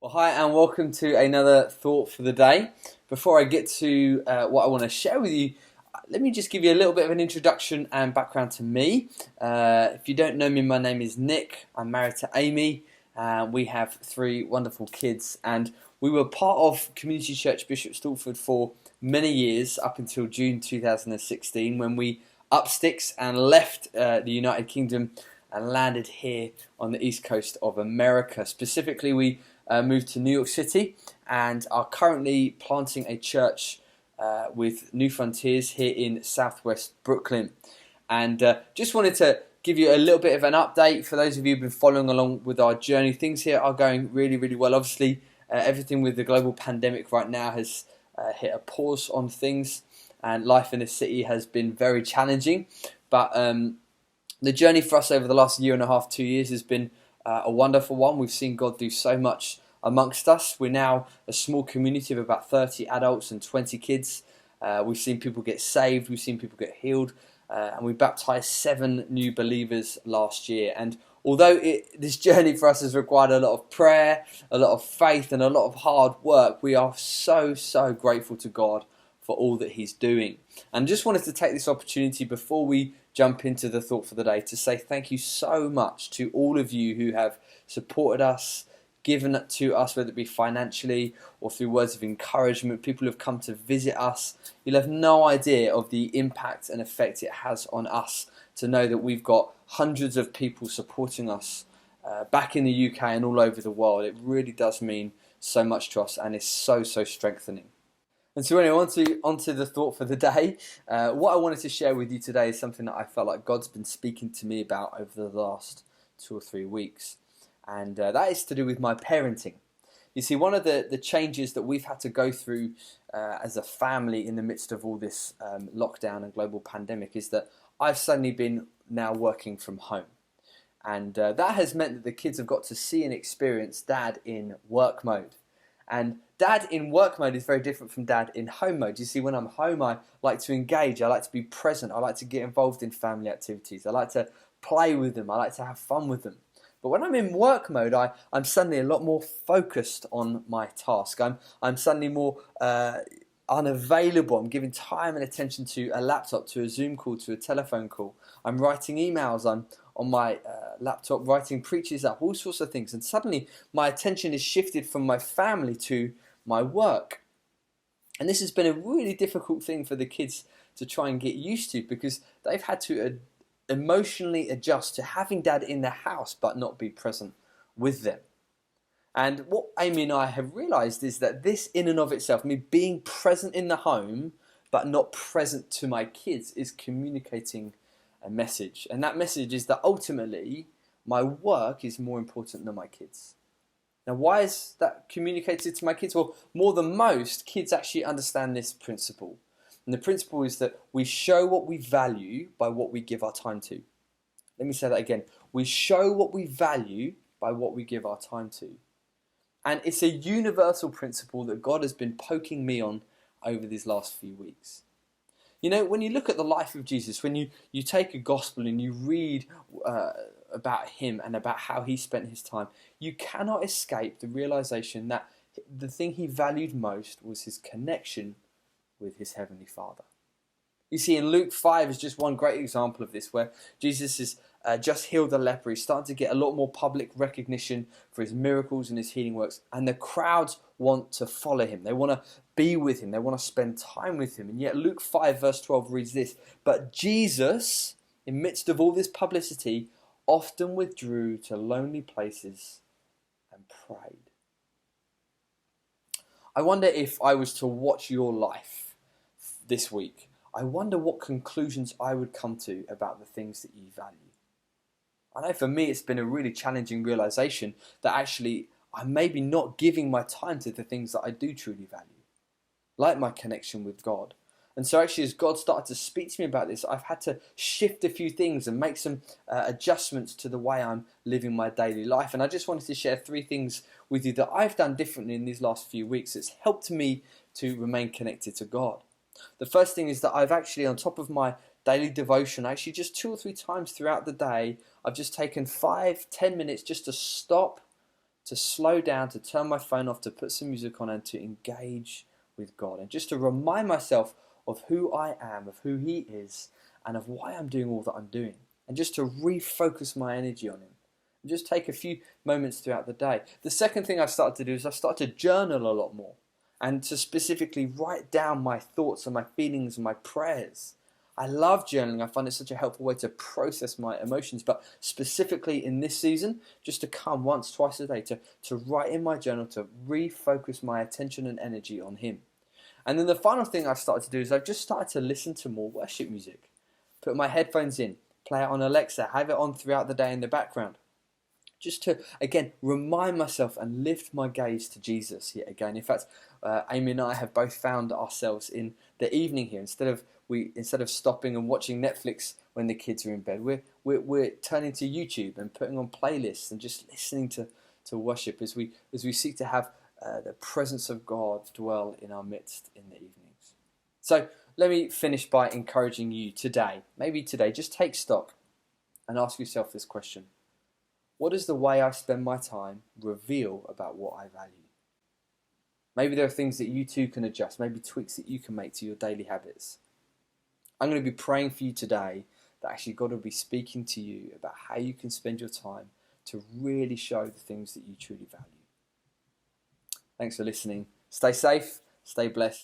Well, hi, and welcome to another thought for the day. Before I get to what I want to share with you, let me just give you a little bit of an introduction and background to me. If you don't know me, my name is Nick. I'm married to Amy. We have three wonderful kids, and we were part of Community Church Bishop Stortford for many years, up until June 2016, when we up sticks and left the United Kingdom and landed here on the east coast of America. Specifically, we moved to New York City and are currently planting a church with New Frontiers here in southwest Brooklyn. And just wanted to give you a little bit of an update for those of you who've been following along with our journey. Things here are going really, really well. Obviously, everything with the global pandemic right now has hit a pause on things, and life in the city has been very challenging. But the journey for us over the last year and a half, 2 years, has been a wonderful one. We've seen God do so much amongst us. We're now a small community of about 30 adults and 20 kids. We've seen people get saved, we've seen people get healed, and we baptized 7 new believers last year. And although this journey for us has required a lot of prayer, a lot of faith, and a lot of hard work, we are so grateful to God for all that He's doing. And just wanted to take this opportunity before we jump into the thought for the day to say thank you so much to all of you who have supported us, given to us, whether it be financially or through words of encouragement. People who have come to visit us. You'll have no idea of the impact and effect it has on us to know that we've got hundreds of people supporting us back in the UK and all over the world. It really does mean so much to us, and is so strengthening. And so anyway, onto the thought for the day. What I wanted to share with you today is something that I felt like God's been speaking to me about over the last 2 or 3 weeks. And that is to do with my parenting. You see, one of the changes that we've had to go through as a family in the midst of all this lockdown and global pandemic is that I've suddenly been now working from home. And that has meant that the kids have got to see and experience Dad in work mode. And Dad in work mode is very different from Dad in home mode. You see, when I'm home, I like to engage, I like to be present, I like to get involved in family activities, I like to play with them, I like to have fun with them. But when I'm in work mode, I'm suddenly a lot more focused on my task. I'm suddenly more unavailable. I'm giving time and attention to a laptop, to a Zoom call, to a telephone call. I'm writing emails. I'm on my laptop writing preaches up, all sorts of things. And suddenly my attention is shifted from my family to my work. And this has been a really difficult thing for the kids to try and get used to, because they've had to emotionally adjust to having Dad in the house but not be present with them. And what Amy and I have realised is that this in and of itself, me being present in the home but not present to my kids, is communicating a message. And that message is that ultimately my work is more important than my kids. Now, why is that communicated to my kids? Well, more than most, kids actually understand this principle. And the principle is that we show what we value by what we give our time to. Let me say that again. We show what we value by what we give our time to. And it's a universal principle that God has been poking me on over these last few weeks. You know, when you look at the life of Jesus, when you take a gospel and you read about him and about how he spent his time, you cannot escape the realization that the thing he valued most was his connection with his heavenly Father. You see, in Luke 5 is just one great example of this, where Jesus has just healed a leper. He's starting to get a lot more public recognition for his miracles and his healing works, and the crowds want to follow him. They want to be with him. They want to spend time with him. And yet Luke 5 verse 12 reads this: "But Jesus, in midst of all this publicity, often withdrew to lonely places and prayed." I wonder, if I was to watch your life this week, I wonder what conclusions I would come to about the things that you value. I know for me it's been a really challenging realization that actually I'm maybe not giving my time to the things that I do truly value, like my connection with God. And so actually, as God started to speak to me about this, I've had to shift a few things and make some adjustments to the way I'm living my daily life. And I just wanted to share 3 things with you that I've done differently in these last few weeks that's helped me to remain connected to God. The first thing is that I've actually, on top of my daily devotion, actually just 2 or 3 times throughout the day, I've just taken 5-10 minutes just to stop, to slow down, to turn my phone off, to put some music on and to engage with God. And just to remind myself of who I am, of who He is, and of why I'm doing all that I'm doing. And just to refocus my energy on Him. And just take a few moments throughout the day. The second thing I started to do is I started to journal a lot more. And to specifically write down my thoughts and my feelings and my prayers. I love journaling. I find it such a helpful way to process my emotions. But specifically in this season, just to come once, twice a day, to write in my journal, to refocus my attention and energy on Him. And then the final thing I've started to do is I've just started to listen to more worship music. Put my headphones in, play it on Alexa, have it on throughout the day in the background. Just to, again, remind myself and lift my gaze to Jesus yet again. In fact, Amy and I have both found ourselves in the evening here. Instead of stopping and watching Netflix when the kids are in bed, we're turning to YouTube and putting on playlists and just listening to worship as we seek to have the presence of God dwell in our midst in the evenings. So let me finish by encouraging you today, just take stock and ask yourself this question. What does the way I spend my time reveal about what I value? Maybe there are things that you too can adjust, maybe tweaks that you can make to your daily habits. I'm going to be praying for you today that actually God will be speaking to you about how you can spend your time to really show the things that you truly value. Thanks for listening. Stay safe, stay blessed.